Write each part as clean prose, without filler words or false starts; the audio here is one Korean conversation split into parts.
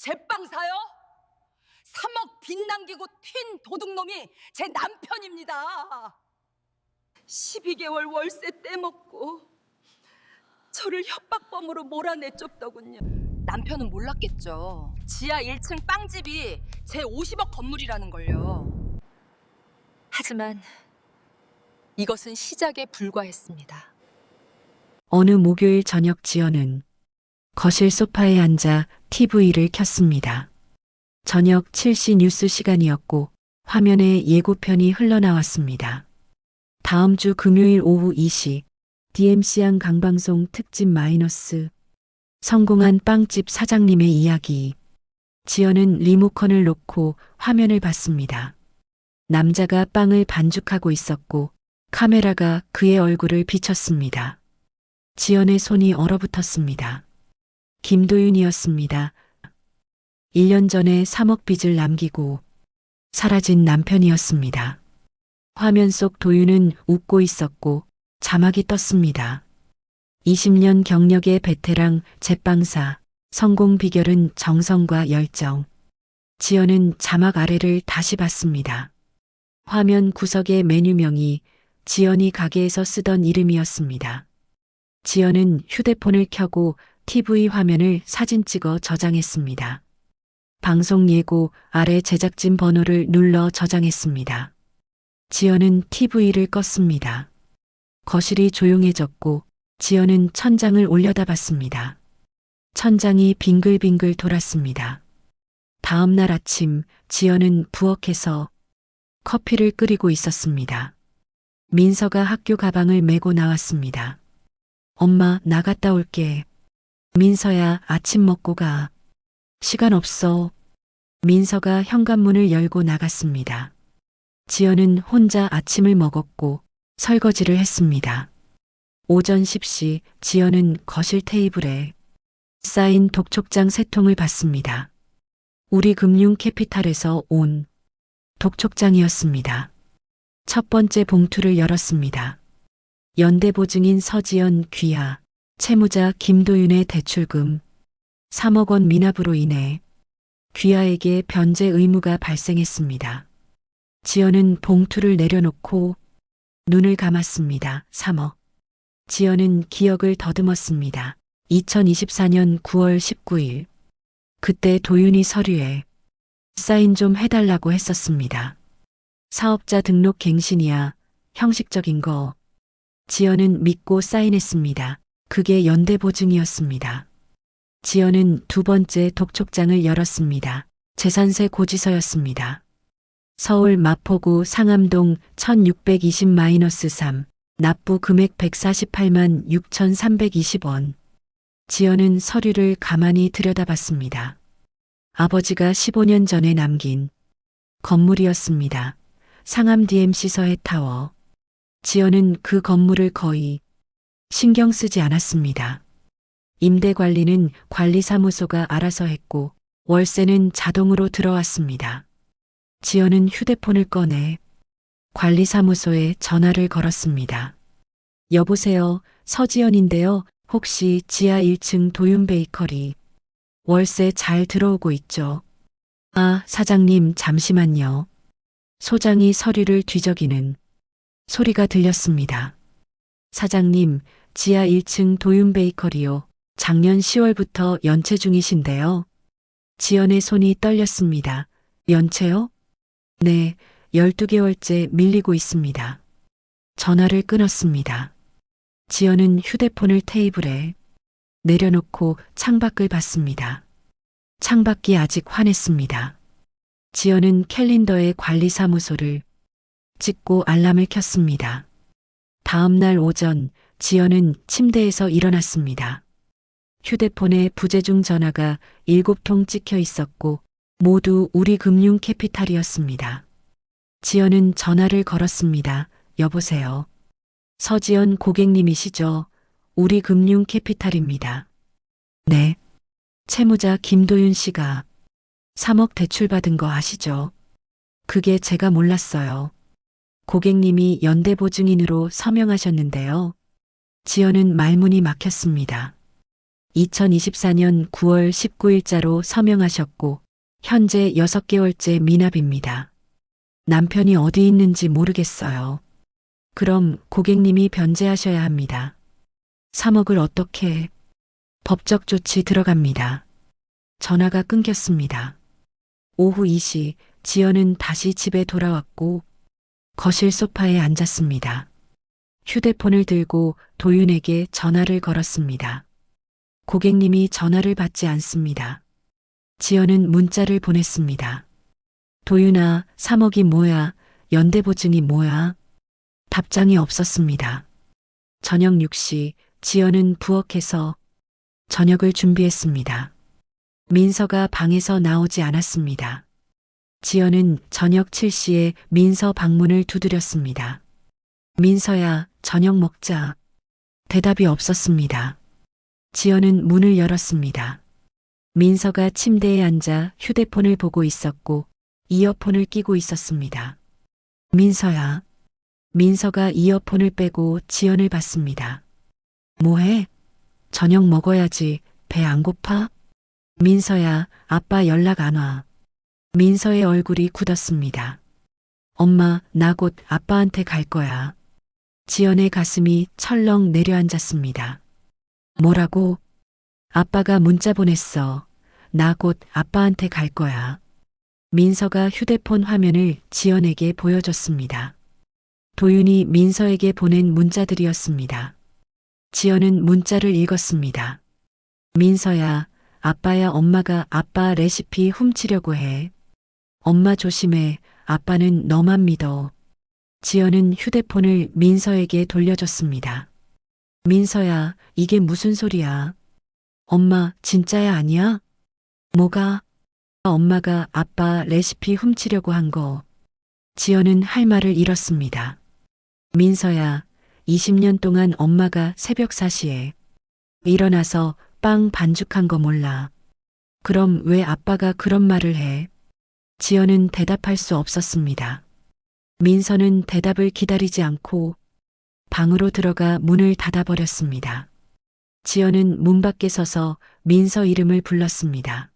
제빵사요? 3억 빚 남기고 튄 도둑놈이 제 남편입니다. 12개월 월세 떼먹고 저를 협박범으로 몰아내쫓더군요. 남편은 몰랐겠죠. 지하 1층 빵집이 제 50억 건물이라는 걸요. 하지만 이것은 시작에 불과했습니다. 어느 목요일 저녁 지연은 거실 소파에 앉아 TV를 켰습니다. 저녁 7시 뉴스 시간이었고 화면에 예고편이 흘러나왔습니다. 다음 주 금요일 오후 2시 DMC양 강방송 특집 마이너스 성공한 빵집 사장님의 이야기. 지연은 리모컨을 놓고 화면을 봤습니다. 남자가 빵을 반죽하고 있었고 카메라가 그의 얼굴을 비쳤습니다. 지연의 손이 얼어붙었습니다. 김도윤이었습니다. 1년 전에 3억 빚을 남기고 사라진 남편이었습니다. 화면 속 도윤은 웃고 있었고 자막이 떴습니다. 20년 경력의 베테랑 제빵사, 성공 비결은 정성과 열정. 지연은 자막 아래를 다시 봤습니다. 화면 구석의 메뉴명이 지연이 가게에서 쓰던 이름이었습니다. 지연은 휴대폰을 켜고 TV 화면을 사진 찍어 저장했습니다. 방송 예고 아래 제작진 번호를 눌러 저장했습니다. 지연은 TV를 껐습니다. 거실이 조용해졌고 지연은 천장을 올려다봤습니다. 천장이 빙글빙글 돌았습니다. 다음 날 아침 지연은 부엌에서 커피를 끓이고 있었습니다. 민서가 학교 가방을 메고 나왔습니다. 엄마, 나갔다 올게. 민서야, 아침 먹고 가. 시간 없어. 민서가 현관문을 열고 나갔습니다. 지연은 혼자 아침을 먹었고 설거지를 했습니다. 오전 10시 지연은 거실 테이블에 쌓인 독촉장 3통을 봤습니다. 우리금융캐피탈에서 온 독촉장이었습니다. 첫 번째 봉투를 열었습니다. 연대보증인 서지연 귀하, 채무자 김도윤의 대출금 3억 원 미납으로 인해 귀하에게 변제 의무가 발생했습니다. 지연은 봉투를 내려놓고 눈을 감았습니다. 3억. 지연은 기억을 더듬었습니다. 2024년 9월 19일. 그때 도윤이 서류에 사인 좀 해달라고 했었습니다. 사업자 등록 갱신이야. 형식적인 거. 지연은 믿고 사인했습니다. 그게 연대보증이었습니다. 지연은 두 번째 독촉장을 열었습니다. 재산세 고지서였습니다. 서울 마포구 상암동 1620-3, 납부 금액 148만 6,320원. 지연은 서류를 가만히 들여다봤습니다. 아버지가 15년 전에 남긴 건물이었습니다. 상암 DMC 서해타워. 지연은 그 건물을 거의 신경 쓰지 않았습니다. 임대 관리는 관리사무소가 알아서 했고 월세는 자동으로 들어왔습니다. 지연은 휴대폰을 꺼내 관리사무소에 전화를 걸었습니다. 여보세요, 서지연인데요. 혹시 지하 1층 도윤 베이커리 월세 잘 들어오고 있죠? 아, 사장님 잠시만요. 소장이 서류를 뒤적이는 소리가 들렸습니다. 사장님, 지하 1층 도윤 베이커리요. 작년 10월부터 연체 중이신데요. 지연의 손이 떨렸습니다. 연체요? 네, 12개월째 밀리고 있습니다. 전화를 끊었습니다. 지연은 휴대폰을 테이블에 내려놓고 창밖을 봤습니다. 창밖이 아직 환했습니다. 지연은 캘린더에 관리사무소를 찍고 알람을 켰습니다. 다음 날 오전 지연은 침대에서 일어났습니다. 휴대폰에 부재중 전화가 7통 찍혀 있었고 모두 우리금융캐피탈이었습니다. 지연은 전화를 걸었습니다. 여보세요. 서지연 고객님이시죠? 우리금융캐피탈입니다. 네. 채무자 김도윤 씨가 3억 대출받은 거 아시죠? 그게 제가 몰랐어요. 고객님이 연대보증인으로 서명하셨는데요. 지연은 말문이 막혔습니다. 2024년 9월 19일자로 서명하셨고 현재 6개월째 미납입니다. 남편이 어디 있는지 모르겠어요. 그럼 고객님이 변제하셔야 합니다. 3억을 어떻게? 법적 조치 들어갑니다. 전화가 끊겼습니다. 오후 2시 지연은 다시 집에 돌아왔고 거실 소파에 앉았습니다. 휴대폰을 들고 도윤에게 전화를 걸었습니다. 고객님이 전화를 받지 않습니다. 지연은 문자를 보냈습니다. 도윤아, 3억이 뭐야? 연대보증이 뭐야? 답장이 없었습니다. 저녁 6시 지연은 부엌에서 저녁을 준비했습니다. 민서가 방에서 나오지 않았습니다. 지연은 저녁 7시에 민서 방문을 두드렸습니다. 민서야, 저녁 먹자. 대답이 없었습니다. 지연은 문을 열었습니다. 민서가 침대에 앉아 휴대폰을 보고 있었고 이어폰을 끼고 있었습니다. 민서야. 민서가 이어폰을 빼고 지연을 봤습니다. 뭐해? 저녁 먹어야지. 배 안 고파? 민서야, 아빠 연락 안 와. 민서의 얼굴이 굳었습니다. 엄마, 나 곧 아빠한테 갈 거야. 지연의 가슴이 철렁 내려앉았습니다. 뭐라고? 아빠가 문자 보냈어. 나 곧 아빠한테 갈 거야. 민서가 휴대폰 화면을 지연에게 보여줬습니다. 도윤이 민서에게 보낸 문자들이었습니다. 지연은 문자를 읽었습니다. 민서야, 아빠야 엄마가 아빠 레시피 훔치려고 해. 엄마 조심해. 아빠는 너만 믿어. 지연은 휴대폰을 민서에게 돌려줬습니다. 민서야, 이게 무슨 소리야? 엄마, 진짜야 아니야? 뭐가? 엄마가 아빠 레시피 훔치려고 한 거. 지연은 할 말을 잃었습니다. 민서야, 20년 동안 엄마가 새벽 4시에 일어나서 빵 반죽한 거 몰라. 그럼 왜 아빠가 그런 말을 해? 지연은 대답할 수 없었습니다. 민서는 대답을 기다리지 않고 방으로 들어가 문을 닫아버렸습니다. 지연은 문 밖에 서서 민서 이름을 불렀습니다.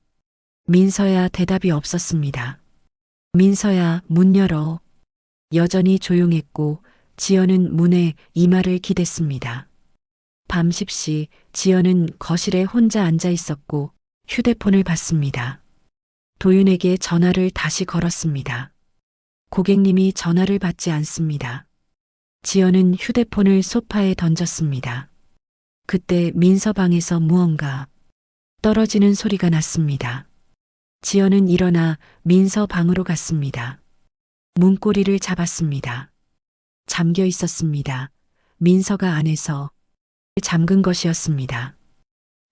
민서야, 대답이 없었습니다. 민서야, 문 열어. 여전히 조용했고 지연은 문에 이마를 기댔습니다. 밤 10시 지연은 거실에 혼자 앉아 있었고 휴대폰을 봤습니다. 도윤에게 전화를 다시 걸었습니다. 고객님이 전화를 받지 않습니다. 지연은 휴대폰을 소파에 던졌습니다. 그때 민서 방에서 무언가 떨어지는 소리가 났습니다. 지연은 일어나 민서 방으로 갔습니다. 문고리를 잡았습니다. 잠겨 있었습니다. 민서가 안에서 잠근 것이었습니다.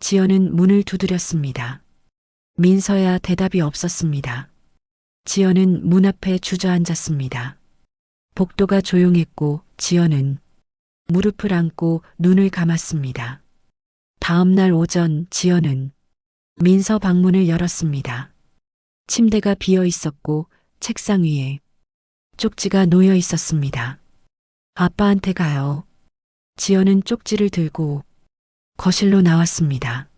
지연은 문을 두드렸습니다. 민서야, 대답이 없었습니다. 지연은 문 앞에 주저앉았습니다. 복도가 조용했고 지연은 무릎을 안고 눈을 감았습니다. 다음 날 오전 지연은 민서 방문을 열었습니다. 침대가 비어 있었고 책상 위에 쪽지가 놓여 있었습니다. 아빠한테 가요. 지연은 쪽지를 들고 거실로 나왔습니다.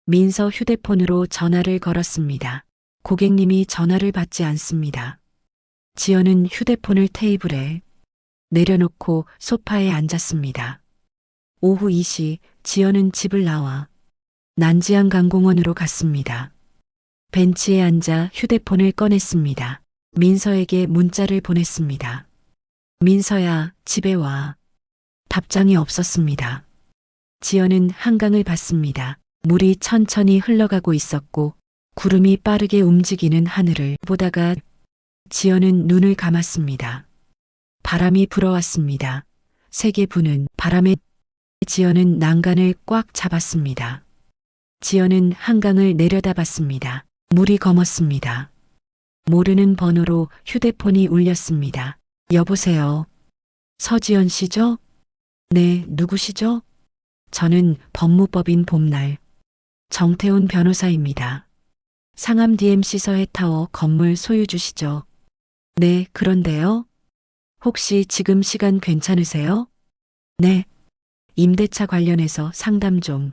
민서 휴대폰으로 전화를 걸었습니다. 고객님이 전화를 받지 않습니다. 지연은 휴대폰을 테이블에 내려놓고 소파에 앉았습니다. 오후 2시 지연은 집을 나와 난지안 강공원으로 갔습니다. 벤치에 앉아 휴대폰을 꺼냈습니다. 민서에게 문자를 보냈습니다. 민서야, 집에 와. 답장이 없었습니다. 지연은 한강을 봤습니다. 물이 천천히 흘러가고 있었고 구름이 빠르게 움직이는 하늘을 보다가 지연은 눈을 감았습니다. 바람이 불어왔습니다. 세게 부는 바람에 지연은 난간을 꽉 잡았습니다. 지연은 한강을 내려다봤습니다. 물이 검었습니다. 모르는 번호로 휴대폰이 울렸습니다. 여보세요. 서지연 씨죠? 네, 누구시죠? 저는 법무법인 봄날 정태훈 변호사입니다. 상암 DMC 서해타워 건물 소유주시죠? 네, 그런데요. 혹시 지금 시간 괜찮으세요? 네. 임대차 관련해서 상담 좀.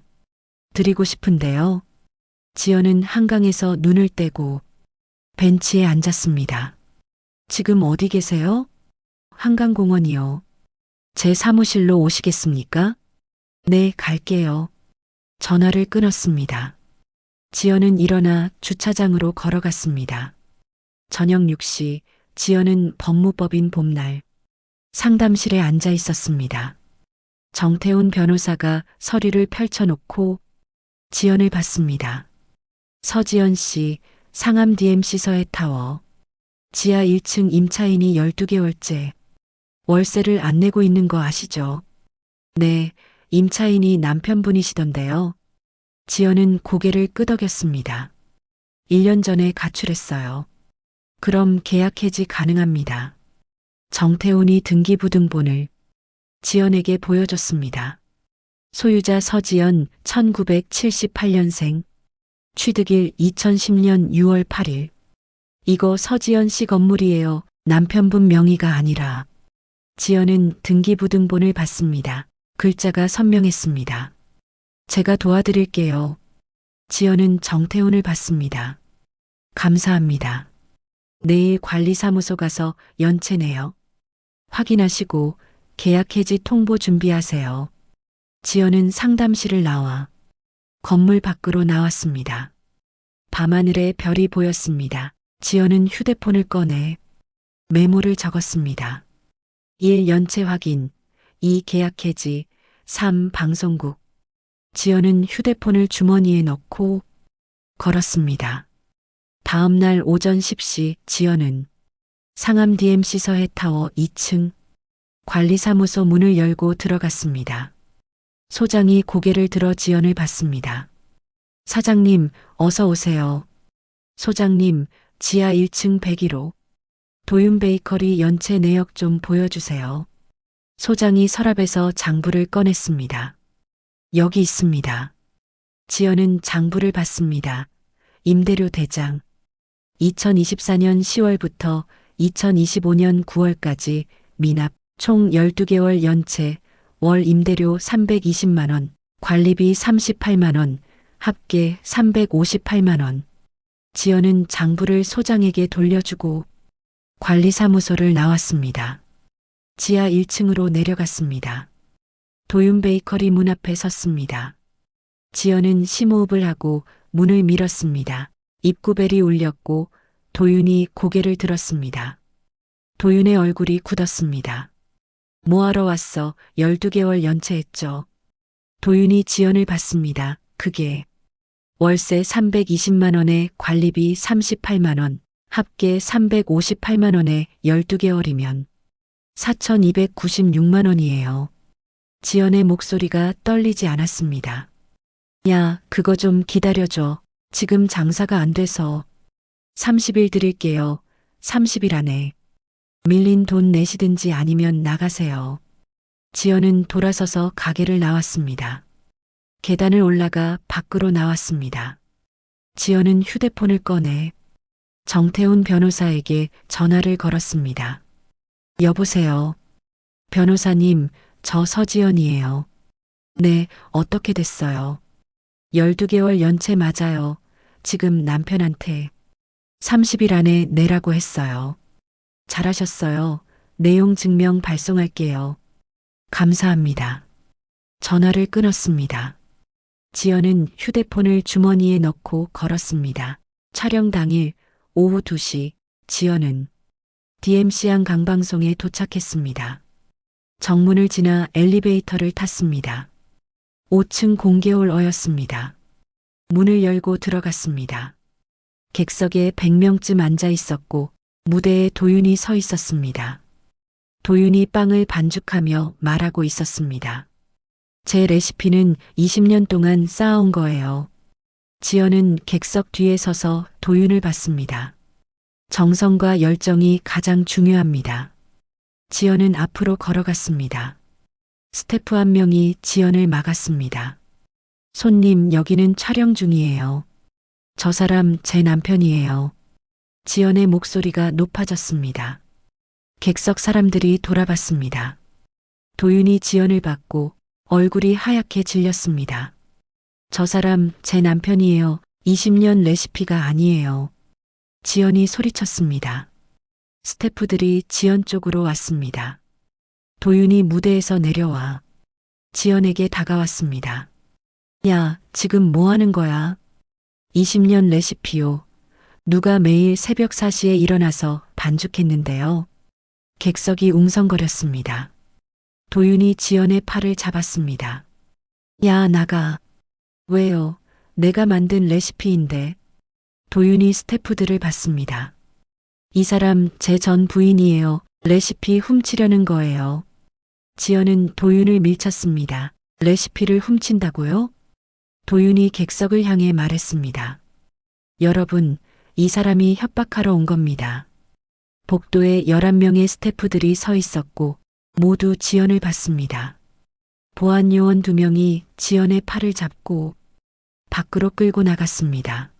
드리고 싶은데요. 지연은 한강에서 눈을 떼고 벤치에 앉았습니다. 지금 어디 계세요? 한강공원이요. 제 사무실로 오시겠습니까? 네, 갈게요. 전화를 끊었습니다. 지연은 일어나 주차장으로 걸어갔습니다. 저녁 6시, 지연은 법무법인 봄날 상담실에 앉아 있었습니다. 정태훈 변호사가 서류를 펼쳐놓고 지연을 봤습니다. 서지연 씨, 상암 DMC 서해타워. 지하 1층 임차인이 12개월째 월세를 안 내고 있는 거 아시죠? 네, 임차인이 남편분이시던데요. 지연은 고개를 끄덕였습니다. 1년 전에 가출했어요. 그럼 계약 해지 가능합니다. 정태훈이 등기부등본을 지연에게 보여줬습니다. 소유자 서지연 1978년생, 취득일 2010년 6월 8일. 이거 서지연 씨 건물이에요. 남편분 명의가 아니라. 지연은 등기부등본을 받습니다. 글자가 선명했습니다. 제가 도와드릴게요. 지연은 정태훈을 받습니다. 감사합니다. 내일 관리사무소 가서 연체 내요. 확인하시고 계약 해지 통보 준비하세요. 지연은 상담실을 나와 건물 밖으로 나왔습니다. 밤하늘에 별이 보였습니다. 지연은 휴대폰을 꺼내 메모를 적었습니다. 1. 연체 확인, 2. 계약 해지, 3. 방송국. 지연은 휴대폰을 주머니에 넣고 걸었습니다. 다음 날 오전 10시 지연은 상암 DMC 서해타워 2층 관리사무소 문을 열고 들어갔습니다. 소장이 고개를 들어 지연을 봤습니다. 사장님, 어서 오세요. 소장님, 지하 1층 101호. 도윤 베이커리 연체 내역 좀 보여주세요. 소장이 서랍에서 장부를 꺼냈습니다. 여기 있습니다. 지연은 장부를 받습니다. 임대료 대장. 2024년 10월부터 2025년 9월까지 미납 총 12개월 연체 월 임대료 320만 원, 관리비 38만 원, 합계 358만 원. 지연은 장부를 소장에게 돌려주고 관리사무소를 나왔습니다. 지하 1층으로 내려갔습니다. 도윤 베이커리 문 앞에 섰습니다. 지연은 심호흡을 하고 문을 밀었습니다. 입구벨이 울렸고 도윤이 고개를 들었습니다. 도윤의 얼굴이 굳었습니다. 뭐하러 왔어? 12개월 연체했죠. 도윤이 지연을 봤습니다. 그게 월세 320만 원에 관리비 38만 원, 합계 358만 원에 12개월이면 4,296만 원이에요. 지연의 목소리가 떨리지 않았습니다. 야, 그거 좀 기다려줘. 지금 장사가 안 돼서. 30일 드릴게요. 30일 안에. 밀린 돈 내시든지 아니면 나가세요. 지연은 돌아서서 가게를 나왔습니다. 계단을 올라가 밖으로 나왔습니다. 지연은 휴대폰을 꺼내 정태훈 변호사에게 전화를 걸었습니다. 여보세요. 변호사님, 저 서지연이에요. 네, 어떻게 됐어요? 12개월 연체 맞아요. 지금 남편한테 30일 안에 내라고 했어요. 잘하셨어요. 내용 증명 발송할게요. 감사합니다. 전화를 끊었습니다. 지연은 휴대폰을 주머니에 넣고 걸었습니다. 촬영 당일 오후 2시 지연은 DMC항 강방송에 도착했습니다. 정문을 지나 엘리베이터를 탔습니다. 5층 공개홀어였습니다. 문을 열고 들어갔습니다. 객석에 100명쯤 앉아 있었고 무대에 도윤이 서 있었습니다. 도윤이 빵을 반죽하며 말하고 있었습니다. 제 레시피는 20년 동안 쌓아온 거예요. 지연은 객석 뒤에 서서 도윤을 봤습니다. 정성과 열정이 가장 중요합니다. 지연은 앞으로 걸어갔습니다. 스태프 한 명이 지연을 막았습니다. 손님, 여기는 촬영 중이에요. 저 사람 제 남편이에요. 지연의 목소리가 높아졌습니다. 객석 사람들이 돌아봤습니다. 도윤이 지연을 봤고 얼굴이 하얗게 질렸습니다. 저 사람 제 남편이에요. 20년 레시피가 아니에요. 지연이 소리쳤습니다. 스태프들이 지연 쪽으로 왔습니다. 도윤이 무대에서 내려와 지연에게 다가왔습니다. 야, 지금 뭐 하는 거야? 20년 레시피요. 누가 매일 새벽 4시에 일어나서 반죽했는데요. 객석이 웅성거렸습니다. 도윤이 지연의 팔을 잡았습니다. 야, 나가. 왜요? 내가 만든 레시피인데. 도윤이 스태프들을 봤습니다. 이 사람 제 전 부인이에요. 레시피 훔치려는 거예요. 지연은 도윤을 밀쳤습니다. 레시피를 훔친다고요? 도윤이 객석을 향해 말했습니다. 여러분, 이 사람이 협박하러 온 겁니다. 복도에 11명의 스태프들이 서 있었고 모두 지연을 봤습니다. 보안 요원 2명이 지연의 팔을 잡고 밖으로 끌고 나갔습니다.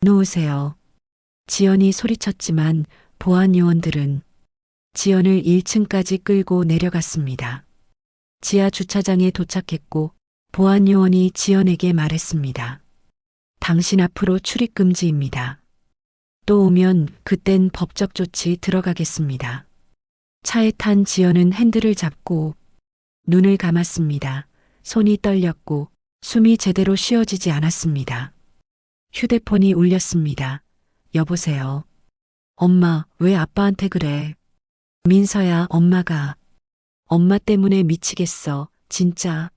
놓으세요. 지연이 소리쳤지만 보안 요원들은 지연을 1층까지 끌고 내려갔습니다. 지하 주차장에 도착했고 보안 요원이 지연에게 말했습니다. 당신 앞으로 출입 금지입니다. 또 오면 그땐 법적 조치 들어가겠습니다. 차에 탄 지연은 핸들을 잡고 눈을 감았습니다. 손이 떨렸고 숨이 제대로 쉬어지지 않았습니다. 휴대폰이 울렸습니다. 여보세요. 엄마, 왜 아빠한테 그래? 민서야, 엄마 때문에 미치겠어. 진짜.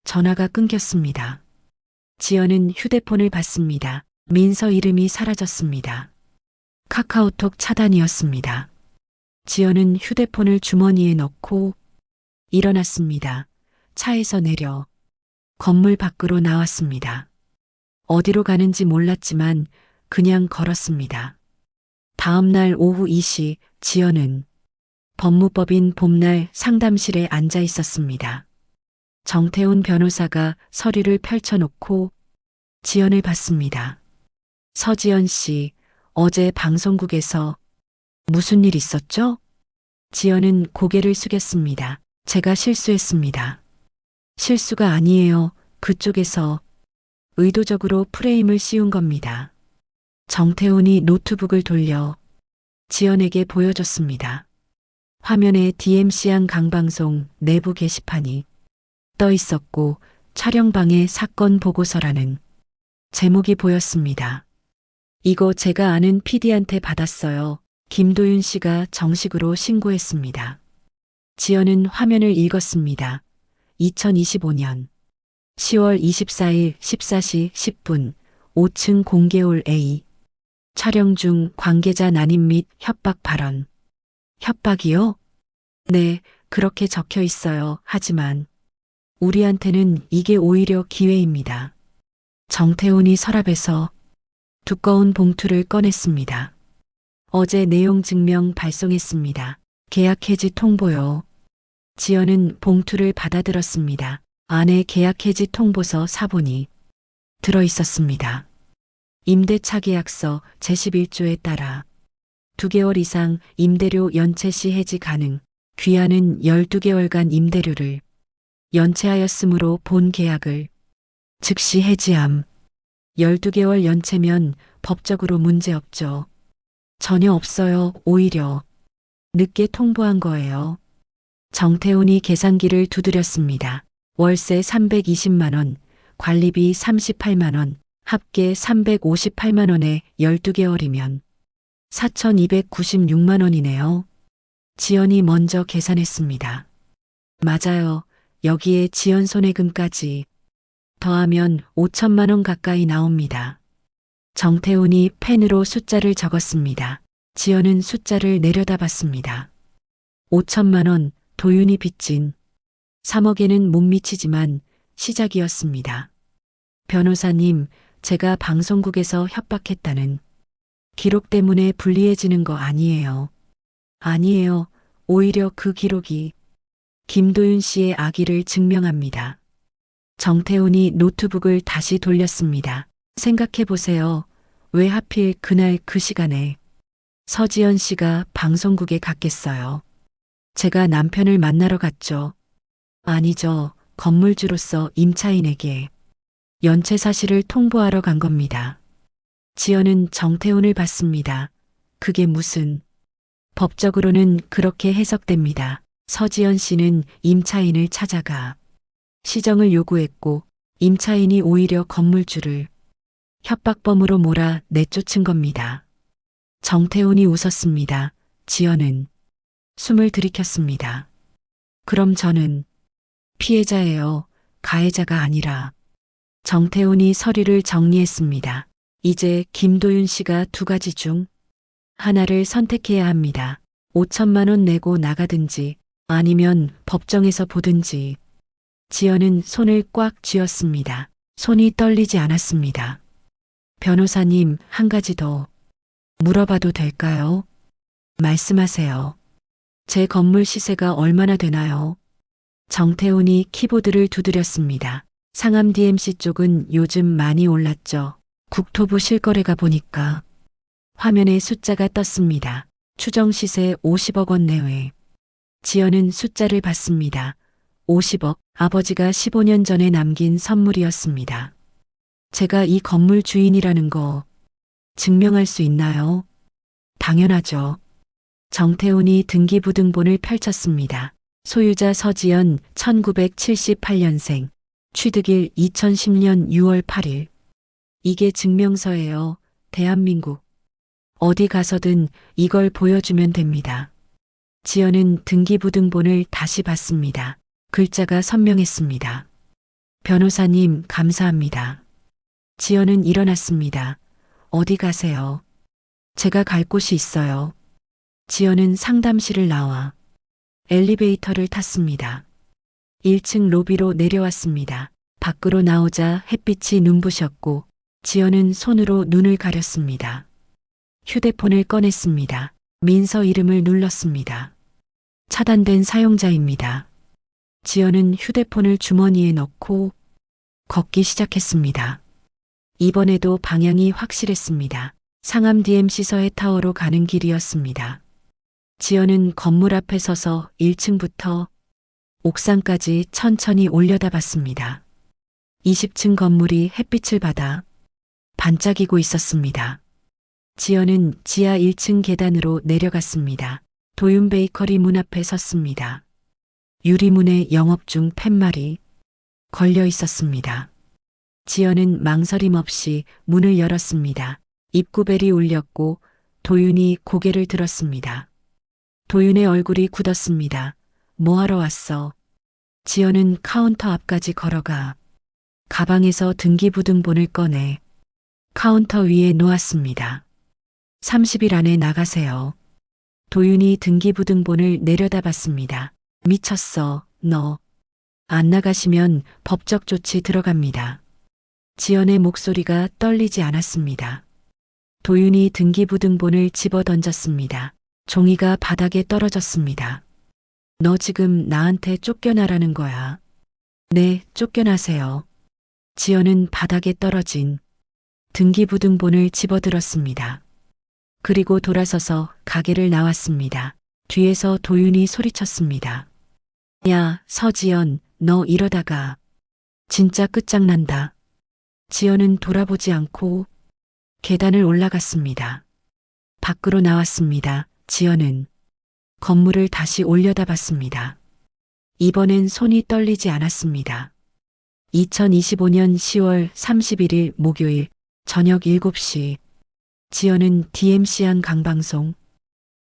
전화가 끊겼습니다. 지연은 휴대폰을 받습니다. 민서 이름이 사라졌습니다. 카카오톡 차단이었습니다. 지연은 휴대폰을 주머니에 넣고 일어났습니다. 차에서 내려 건물 밖으로 나왔습니다. 어디로 가는지 몰랐지만 그냥 걸었습니다. 다음 날 오후 2시 지연은 법무법인 봄날 상담실에 앉아 있었습니다. 정태훈 변호사가 서류를 펼쳐놓고 지연을 봤습니다. 서지연 씨, 어제 방송국에서 무슨 일 있었죠? 지연은 고개를 숙였습니다. 제가 실수했습니다. 실수가 아니에요. 그쪽에서 의도적으로 프레임을 씌운 겁니다. 정태훈이 노트북을 돌려 지연에게 보여줬습니다. 화면에 DMC양 강방송 내부 게시판이 떠 있었고 촬영방에 사건 보고서라는 제목이 보였습니다. 이거 제가 아는 PD한테 받았어요. 김도윤 씨가 정식으로 신고했습니다. 지연은 화면을 읽었습니다. 2025년 10월 24일 14시 10분 5층 공개홀 A 촬영 중 관계자 난임 및 협박 발언. 협박이요? 네, 그렇게 적혀 있어요. 하지만 우리한테는 이게 오히려 기회입니다. 정태훈이 서랍에서 두꺼운 봉투를 꺼냈습니다. 어제 내용 증명 발송했습니다. 계약 해지 통보요. 지연은 봉투를 받아들었습니다. 안에 계약 해지 통보서 사본이 들어 있었습니다. 임대차 계약서 제11조에 따라 2개월 이상 임대료 연체 시 해지 가능. 귀하는 12개월간 임대료를 연체하였으므로 본 계약을 즉시 해지함. 12개월 연체면 법적으로 문제 없죠. 전혀 없어요. 오히려 늦게 통보한 거예요. 정태훈이 계산기를 두드렸습니다. 월세 320만 원, 관리비 38만 원, 합계 358만 원에 12개월이면 4,296만 원이네요. 지연이 먼저 계산했습니다. 맞아요. 여기에 지연 손해금까지 더하면 5천만 원 가까이 나옵니다. 정태훈이 펜으로 숫자를 적었습니다. 지연은 숫자를 내려다봤습니다. 5천만 원, 도윤이 빚진 3억에는 못 미치지만 시작이었습니다. 변호사님, 제가 방송국에서 협박했다는 기록 때문에 불리해지는 거 아니에요. 아니에요. 오히려 그 기록이 김도윤 씨의 악의를 증명합니다. 정태훈이 노트북을 다시 돌렸습니다. 생각해 보세요. 왜 하필 그날 그 시간에 서지연 씨가 방송국에 갔겠어요. 제가 남편을 만나러 갔죠. 아니죠. 건물주로서 임차인에게 연체 사실을 통보하러 간 겁니다. 지연은 정태훈을 봤습니다. 그게 무슨... 법적으로는 그렇게 해석됩니다. 서지연 씨는 임차인을 찾아가 시정을 요구했고 임차인이 오히려 건물주를 협박범으로 몰아 내쫓은 겁니다. 정태훈이 웃었습니다. 지연은 숨을 들이켰습니다. 그럼 저는 피해자예요. 가해자가 아니라. 정태훈이 서류를 정리했습니다. 이제 김도윤 씨가 두 가지 중 하나를 선택해야 합니다. 5천만 원 내고 나가든지 아니면 법정에서 보든지. 지연은 손을 꽉 쥐었습니다. 손이 떨리지 않았습니다. 변호사님, 한 가지 더 물어봐도 될까요? 말씀하세요. 제 건물 시세가 얼마나 되나요? 정태훈이 키보드를 두드렸습니다. 상암 DMC 쪽은 요즘 많이 올랐죠. 국토부 실거래가 보니까 화면에 숫자가 떴습니다. 추정 시세 50억 원 내외. 지연은 숫자를 봤습니다. 50억, 아버지가 15년 전에 남긴 선물이었습니다. 제가 이 건물 주인이라는 거 증명할 수 있나요? 당연하죠. 정태훈이 등기부등본을 펼쳤습니다. 소유자 서지연 1978년생, 취득일 2010년 6월 8일. 이게 증명서예요. 대한민국. 어디 가서든 이걸 보여주면 됩니다. 지연은 등기부등본을 다시 봤습니다. 글자가 선명했습니다. 변호사님, 감사합니다. 지연은 일어났습니다. 어디 가세요? 제가 갈 곳이 있어요. 지연은 상담실을 나와 엘리베이터를 탔습니다. 1층 로비로 내려왔습니다. 밖으로 나오자 햇빛이 눈부셨고 지연은 손으로 눈을 가렸습니다. 휴대폰을 꺼냈습니다. 민서 이름을 눌렀습니다. 차단된 사용자입니다. 지연은 휴대폰을 주머니에 넣고 걷기 시작했습니다. 이번에도 방향이 확실했습니다. 상암 DMC 서해타워로 가는 길이었습니다. 지연은 건물 앞에 서서 1층부터 옥상까지 천천히 올려다봤습니다. 20층 건물이 햇빛을 받아 반짝이고 있었습니다. 지연은 지하 1층 계단으로 내려갔습니다. 도윤 베이커리 문 앞에 섰습니다. 유리문에 영업 중 팻말이 걸려 있었습니다. 지연은 망설임 없이 문을 열었습니다. 입구벨이 울렸고 도윤이 고개를 들었습니다. 도윤의 얼굴이 굳었습니다. 뭐하러 왔어? 지연은 카운터 앞까지 걸어가 가방에서 등기부등본을 꺼내 카운터 위에 놓았습니다. 30일 안에 나가세요. 도윤이 등기부등본을 내려다봤습니다. 미쳤어, 너. 안 나가시면 법적 조치 들어갑니다. 지연의 목소리가 떨리지 않았습니다. 도윤이 등기부등본을 집어 던졌습니다. 종이가 바닥에 떨어졌습니다. 너 지금 나한테 쫓겨나라는 거야. 네, 쫓겨나세요. 지연은 바닥에 떨어진 등기부등본을 집어들었습니다. 그리고 돌아서서 가게를 나왔습니다. 뒤에서 도윤이 소리쳤습니다. 야, 서지연, 너 이러다가 진짜 끝장난다. 지연은 돌아보지 않고 계단을 올라갔습니다. 밖으로 나왔습니다. 지연은 건물을 다시 올려다봤습니다. 이번엔 손이 떨리지 않았습니다. 2025년 10월 31일 목요일 저녁 7시 지연은 DMC항 강방송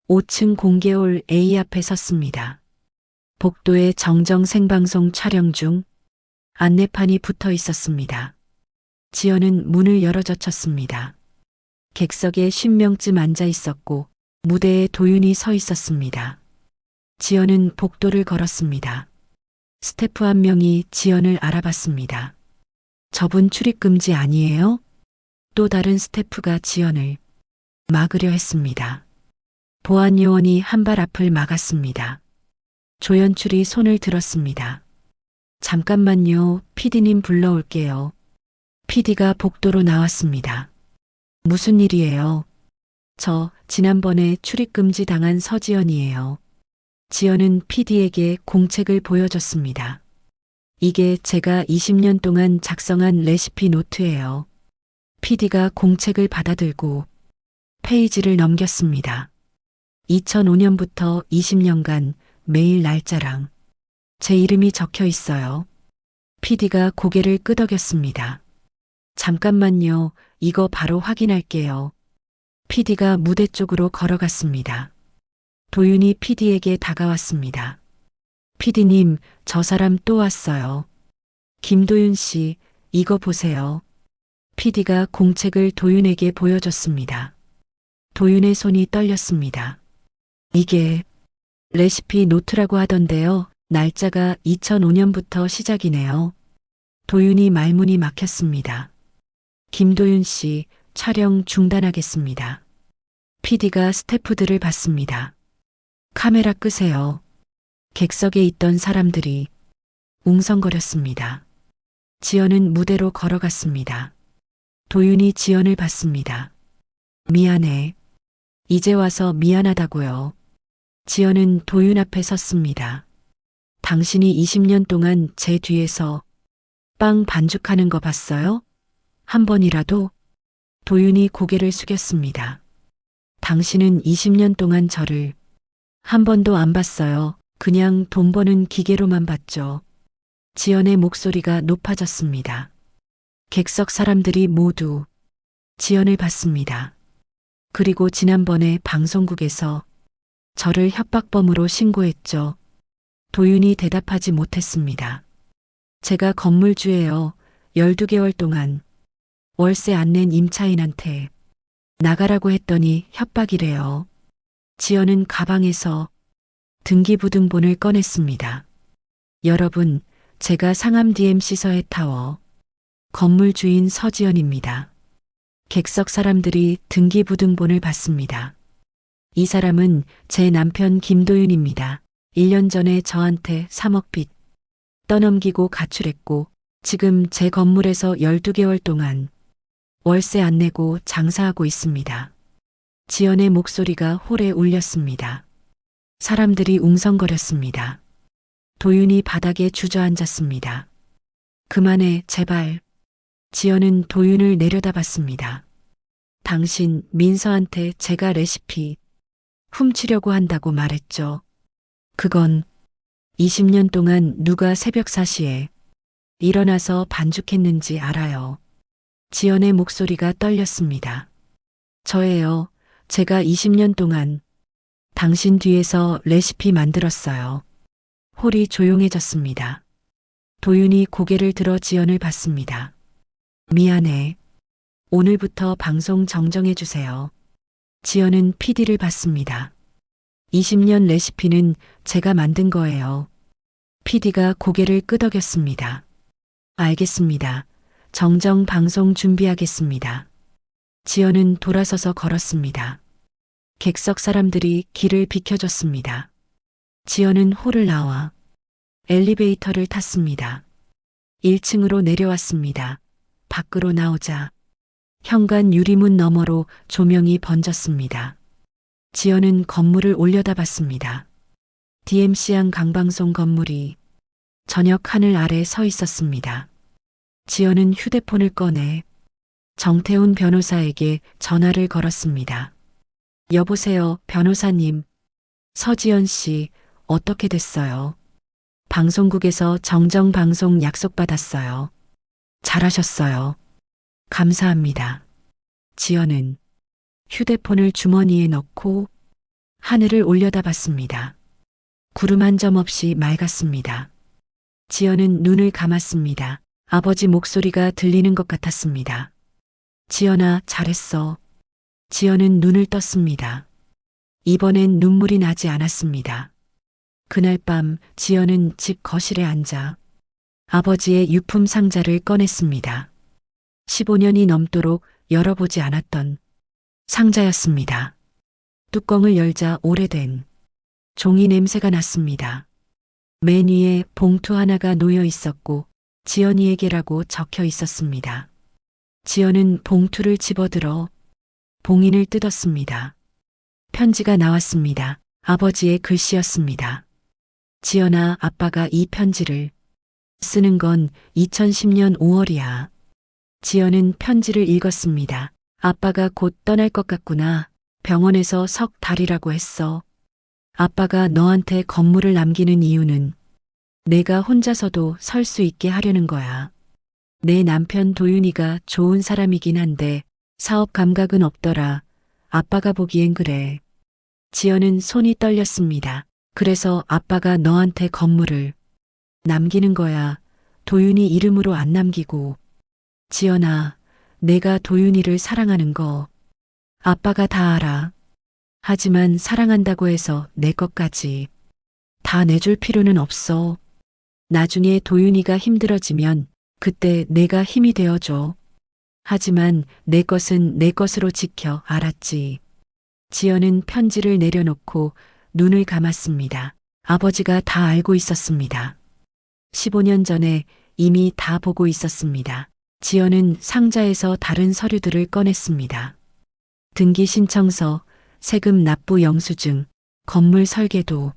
5층 공개홀 A 앞에 섰습니다. 복도에 정정 생방송 촬영 중 안내판이 붙어 있었습니다. 지연은 문을 열어젖혔습니다. 객석에 10명쯤 앉아 있었고 무대에 도윤이 서 있었습니다. 지연은 복도를 걸었습니다. 스태프 한 명이 지연을 알아봤습니다. 저분 출입금지 아니에요? 또 다른 스태프가 지연을 막으려 했습니다. 보안 요원이 한 발 앞을 막았습니다. 조연출이 손을 들었습니다. 잠깐만요, PD님 불러올게요. PD가 복도로 나왔습니다. 무슨 일이에요? 저 지난번에 출입금지 당한 서지연이에요. 지연은 PD에게 공책을 보여줬습니다. 이게 제가 20년 동안 작성한 레시피 노트예요. PD가 공책을 받아들고 페이지를 넘겼습니다. 2005년부터 20년간 매일 날짜랑 제 이름이 적혀 있어요. PD가 고개를 끄덕였습니다. 잠깐만요. 이거 바로 확인할게요. PD가 무대 쪽으로 걸어갔습니다. 도윤이 PD에게 다가왔습니다. PD님, 저 사람 또 왔어요. 김도윤 씨, 이거 보세요. PD가 공책을 도윤에게 보여줬습니다. 도윤의 손이 떨렸습니다. 이게 레시피 노트라고 하던데요. 날짜가 2005년부터 시작이네요. 도윤이 말문이 막혔습니다. 김도윤 씨, 촬영 중단하겠습니다. PD가 스태프들을 봤습니다. 카메라 끄세요. 객석에 있던 사람들이 웅성거렸습니다. 지연은 무대로 걸어갔습니다. 도윤이 지연을 봤습니다. 미안해. 이제 와서 미안하다고요. 지연은 도윤 앞에 섰습니다. 당신이 20년 동안 제 뒤에서 빵 반죽하는 거 봤어요? 한 번이라도? 도윤이 고개를 숙였습니다. 당신은 20년 동안 저를 한 번도 안 봤어요. 그냥 돈 버는 기계로만 봤죠. 지연의 목소리가 높아졌습니다. 객석 사람들이 모두 지연을 봤습니다. 그리고 지난번에 방송국에서 저를 협박범으로 신고했죠. 도윤이 대답하지 못했습니다. 제가 건물주예요. 12개월 동안 월세 안 낸 임차인한테 나가라고 했더니 협박이래요. 지연은 가방에서 등기부등본을 꺼냈습니다. 여러분, 제가 상암 DMC서의 타워 건물 주인 서지연입니다. 객석 사람들이 등기부등본을 봤습니다. 이 사람은 제 남편 김도윤입니다. 1년 전에 저한테 3억 빚 떠넘기고 가출했고 지금 제 건물에서 12개월 동안 월세 안 내고 장사하고 있습니다. 지연의 목소리가 홀에 울렸습니다. 사람들이 웅성거렸습니다. 도윤이 바닥에 주저앉았습니다. 그만해, 제발. 지연은 도윤을 내려다봤습니다. 당신 민서한테 제가 레시피 훔치려고 한다고 말했죠. 그건 20년 동안 누가 새벽 4시에 일어나서 반죽했는지 알아요. 지연의 목소리가 떨렸습니다. 저예요. 제가 20년 동안 당신 뒤에서 레시피 만들었어요. 홀이 조용해졌습니다. 도윤이 고개를 들어 지연을 봤습니다. 미안해. 오늘부터 방송 정정해주세요. 지연은 PD를 봤습니다. 20년 레시피는 제가 만든 거예요. PD가 고개를 끄덕였습니다. 알겠습니다. 정정 방송 준비하겠습니다. 지연은 돌아서서 걸었습니다. 객석 사람들이 길을 비켜줬습니다. 지연은 홀을 나와 엘리베이터를 탔습니다. 1층으로 내려왔습니다. 밖으로 나오자 현관 유리문 너머로 조명이 번졌습니다. 지연은 건물을 올려다봤습니다. DMC양 강방송 건물이 저녁 하늘 아래 서 있었습니다. 지연은 휴대폰을 꺼내 정태훈 변호사에게 전화를 걸었습니다. 여보세요, 변호사님. 서지연 씨, 어떻게 됐어요? 방송국에서 정정 방송 약속받았어요. 잘하셨어요. 감사합니다. 지연은 휴대폰을 주머니에 넣고 하늘을 올려다봤습니다. 구름 한 점 없이 맑았습니다. 지연은 눈을 감았습니다. 아버지 목소리가 들리는 것 같았습니다. 지연아, 잘했어. 지연은 눈을 떴습니다. 이번엔 눈물이 나지 않았습니다. 그날 밤 지연은 집 거실에 앉아 아버지의 유품 상자를 꺼냈습니다. 15년이 넘도록 열어보지 않았던 상자였습니다. 뚜껑을 열자 오래된 종이 냄새가 났습니다. 맨 위에 봉투 하나가 놓여 있었고 지연이에게라고 적혀 있었습니다. 지연은 봉투를 집어들어 봉인을 뜯었습니다. 편지가 나왔습니다. 아버지의 글씨였습니다. 지연아, 아빠가 이 편지를 쓰는 건 2010년 5월이야. 지연은 편지를 읽었습니다. 아빠가 곧 떠날 것 같구나. 병원에서 석 달이라고 했어. 아빠가 너한테 건물을 남기는 이유는 내가 혼자서도 설 수 있게 하려는 거야. 내 남편 도윤이가 좋은 사람이긴 한데 사업 감각은 없더라. 아빠가 보기엔 그래. 지연은 손이 떨렸습니다. 그래서 아빠가 너한테 건물을 남기는 거야. 도윤이 이름으로 안 남기고. 지연아, 내가 도윤이를 사랑하는 거 아빠가 다 알아. 하지만 사랑한다고 해서 내 것까지 다 내줄 필요는 없어. 나중에 도윤이가 힘들어지면 그때 내가 힘이 되어줘. 하지만 내 것은 내 것으로 지켜, 알았지? 지연은 편지를 내려놓고 눈을 감았습니다. 아버지가 다 알고 있었습니다. 15년 전에 이미 다 보고 있었습니다. 지연은 상자에서 다른 서류들을 꺼냈습니다. 등기 신청서, 세금 납부 영수증, 건물 설계도,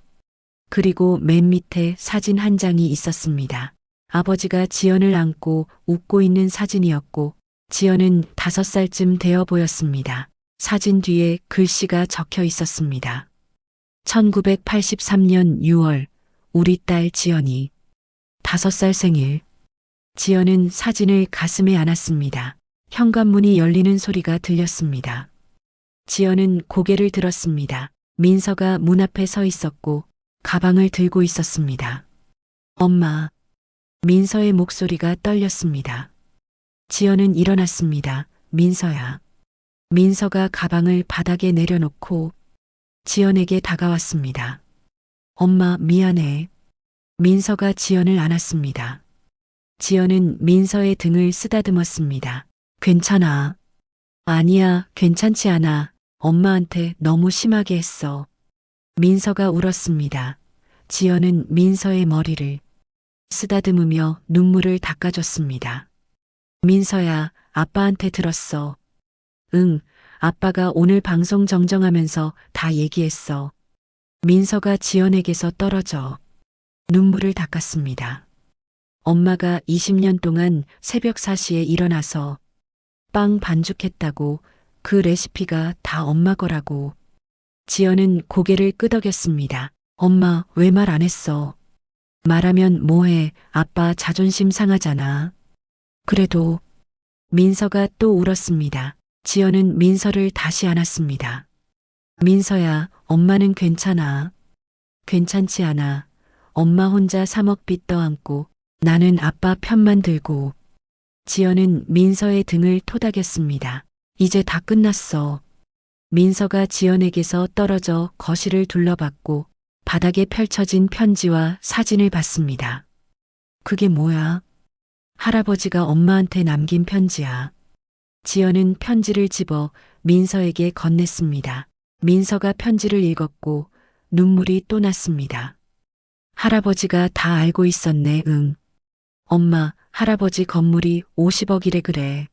그리고 맨 밑에 사진 한 장이 있었습니다. 아버지가 지연을 안고 웃고 있는 사진이었고 지연은 5살쯤 되어 보였습니다. 사진 뒤에 글씨가 적혀 있었습니다. 1983년 6월 우리 딸 지연이 5살 생일. 지연은 사진을 가슴에 안았습니다. 현관문이 열리는 소리가 들렸습니다. 지연은 고개를 들었습니다. 민서가 문 앞에 서 있었고 가방을 들고 있었습니다. 엄마. 민서의 목소리가 떨렸습니다. 지연은 일어났습니다. 민서야. 민서가 가방을 바닥에 내려놓고 지연에게 다가왔습니다. 엄마, 미안해. 민서가 지연을 안았습니다. 지연은 민서의 등을 쓰다듬었습니다. 괜찮아. 아니야, 괜찮지 않아. 엄마한테 너무 심하게 했어. 민서가 울었습니다. 지연은 민서의 머리를 쓰다듬으며 눈물을 닦아줬습니다. 민서야, 아빠한테 들었어. 응, 아빠가 오늘 방송 정정하면서 다 얘기했어. 민서가 지연에게서 떨어져 눈물을 닦았습니다. 엄마가 20년 동안 새벽 4시에 일어나서 빵 반죽했다고, 그 레시피가 다 엄마 거라고. 지연은 고개를 끄덕였습니다. 엄마, 왜 말 안 했어? 말하면 뭐해, 아빠 자존심 상하잖아. 그래도. 민서가 또 울었습니다. 지연은 민서를 다시 안았습니다. 민서야, 엄마는 괜찮아. 괜찮지 않아. 엄마 혼자 3억 빚 떠안고 나는 아빠 편만 들고. 지연은 민서의 등을 토닥였습니다. 이제 다 끝났어. 민서가 지연에게서 떨어져 거실을 둘러봤고 바닥에 펼쳐진 편지와 사진을 봤습니다. 그게 뭐야? 할아버지가 엄마한테 남긴 편지야. 지연은 편지를 집어 민서에게 건넸습니다. 민서가 편지를 읽었고 눈물이 또 났습니다. 할아버지가 다 알고 있었네, 응. 엄마, 할아버지 건물이 50억이래 그래.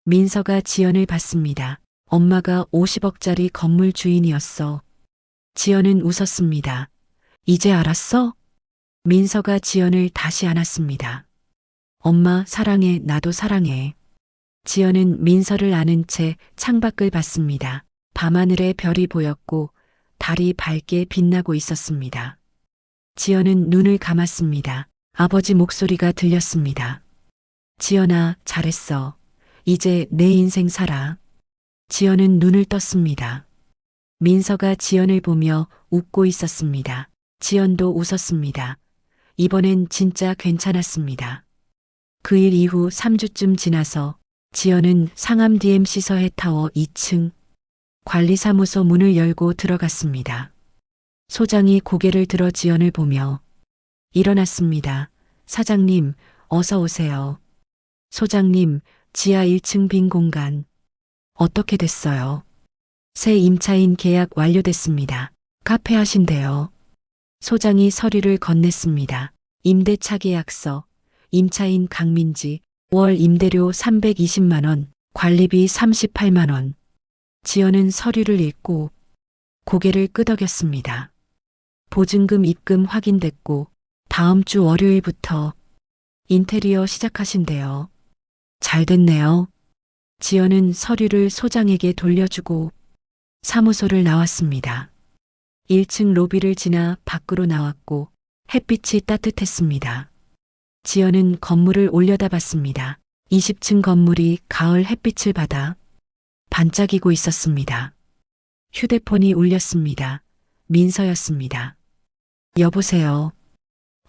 민서가 지연을 봤습니다. 엄마가 50억짜리 건물 주인이었어. 지연은 웃었습니다. 이제 알았어? 민서가 지연을 다시 안았습니다. 엄마 사랑해, 나도 사랑해. 지연은 민서를 안은 채 창밖을 봤습니다. 밤하늘에 별이 보였고 달이 밝게 빛나고 있었습니다. 지연은 눈을 감았습니다. 아버지 목소리가 들렸습니다. 지연아, 잘했어. 이제 내 인생 살아. 지연은 눈을 떴습니다. 민서가 지연을 보며 웃고 있었습니다. 지연도 웃었습니다. 이번엔 진짜 괜찮았습니다. 그 일 이후 3주쯤 지나서 지연은 상암 DMC 서해타워 2층 관리사무소 문을 열고 들어갔습니다. 소장이 고개를 들어 지연을 보며 일어났습니다. 사장님, 어서 오세요. 소장님, 지하 1층 빈 공간. 어떻게 됐어요? 새 임차인 계약 완료됐습니다. 카페 하신대요. 소장이 서류를 건넸습니다. 임대차 계약서, 임차인 강민지, 월 임대료 320만 원, 관리비 38만 원. 지연은 서류를 읽고 고개를 끄덕였습니다. 보증금 입금 확인됐고 다음 주 월요일부터 인테리어 시작하신대요. 잘 됐네요. 지연은 서류를 소장에게 돌려주고 사무소를 나왔습니다. 1층 로비를 지나 밖으로 나왔고 햇빛이 따뜻했습니다. 지연은 건물을 올려다봤습니다. 20층 건물이 가을 햇빛을 받아 반짝이고 있었습니다. 휴대폰이 울렸습니다. 민서였습니다. 여보세요.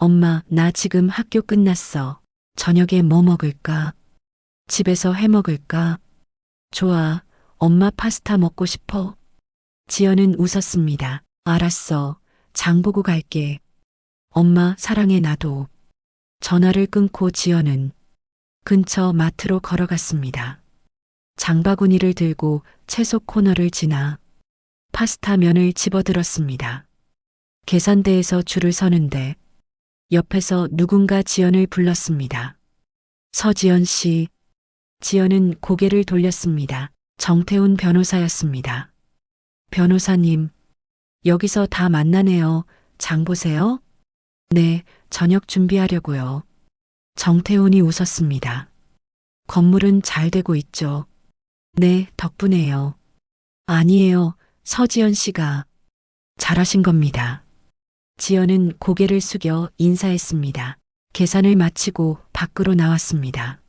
엄마, 나 지금 학교 끝났어. 저녁에 뭐 먹을까? 집에서 해 먹을까? 좋아. 엄마 파스타 먹고 싶어. 지연은 웃었습니다. 알았어. 장 보고 갈게. 엄마, 사랑해, 나도. 전화를 끊고 지연은 근처 마트로 걸어갔습니다. 장바구니를 들고 채소 코너를 지나 파스타 면을 집어들었습니다. 계산대에서 줄을 서는데 옆에서 누군가 지연을 불렀습니다. 서지연 씨. 지연은 고개를 돌렸습니다. 정태훈 변호사였습니다. 변호사님, 여기서 다 만나네요. 장 보세요? 네, 저녁 준비하려고요. 정태훈이 웃었습니다. 건물은 잘 되고 있죠. 네, 덕분에요. 아니에요. 서지연 씨가 잘하신 겁니다. 지연은 고개를 숙여 인사했습니다. 계산을 마치고 밖으로 나왔습니다.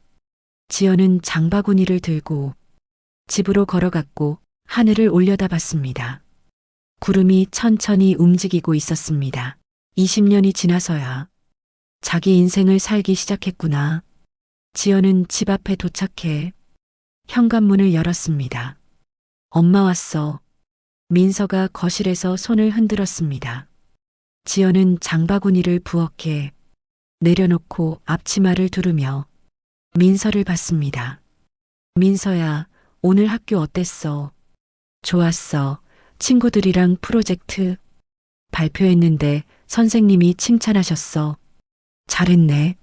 지연은 장바구니를 들고 집으로 걸어갔고 하늘을 올려다봤습니다. 구름이 천천히 움직이고 있었습니다. 20년이 지나서야 자기 인생을 살기 시작했구나. 지연은 집 앞에 도착해 현관문을 열었습니다. 엄마 왔어. 민서가 거실에서 손을 흔들었습니다. 지연은 장바구니를 부엌에 내려놓고 앞치마를 두르며 민서를 봤습니다. 민서야, 오늘 학교 어땠어? 좋았어. 친구들이랑 프로젝트 발표했는데 선생님이 칭찬하셨어. 잘했네.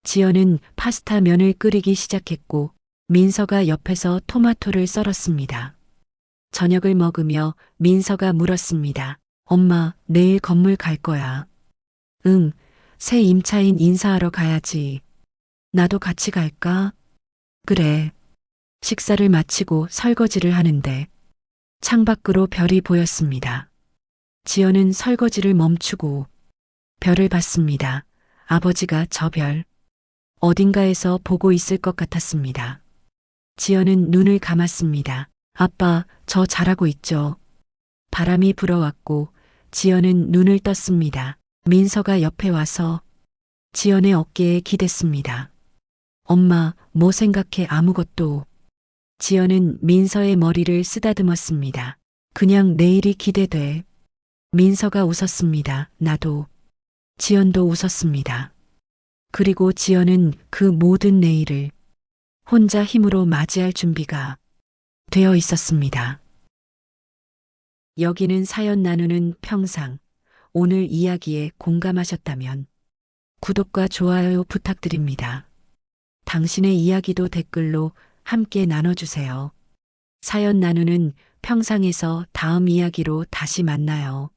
지연은 파스타 면을 끓이기 시작했고 민서가 옆에서 토마토를 썰었습니다. 저녁을 먹으며 민서가 물었습니다. 엄마, 내일 건물 갈 거야. 응, 새 임차인 인사하러 가야지. 나도 같이 갈까? 그래. 식사를 마치고 설거지를 하는데 창밖으로 별이 보였습니다. 지연은 설거지를 멈추고 별을 봤습니다. 아버지가 저 별 어딘가에서 보고 있을 것 같았습니다. 지연은 눈을 감았습니다. 아빠, 저 잘하고 있죠? 바람이 불어왔고 지연은 눈을 떴습니다. 민서가 옆에 와서 지연의 어깨에 기댔습니다. 엄마, 뭐 생각해? 아무것도. 지연은 민서의 머리를 쓰다듬었습니다. 그냥 내일이 기대돼. 민서가 웃었습니다. 나도. 지연도 웃었습니다. 그리고 지연은 그 모든 내일을 혼자 힘으로 맞이할 준비가 되어 있었습니다. 여기는 사연 나누는 평상. 오늘 이야기에 공감하셨다면 구독과 좋아요 부탁드립니다. 당신의 이야기도 댓글로 함께 나눠주세요. 사연 나누는 평상에서 다음 이야기로 다시 만나요.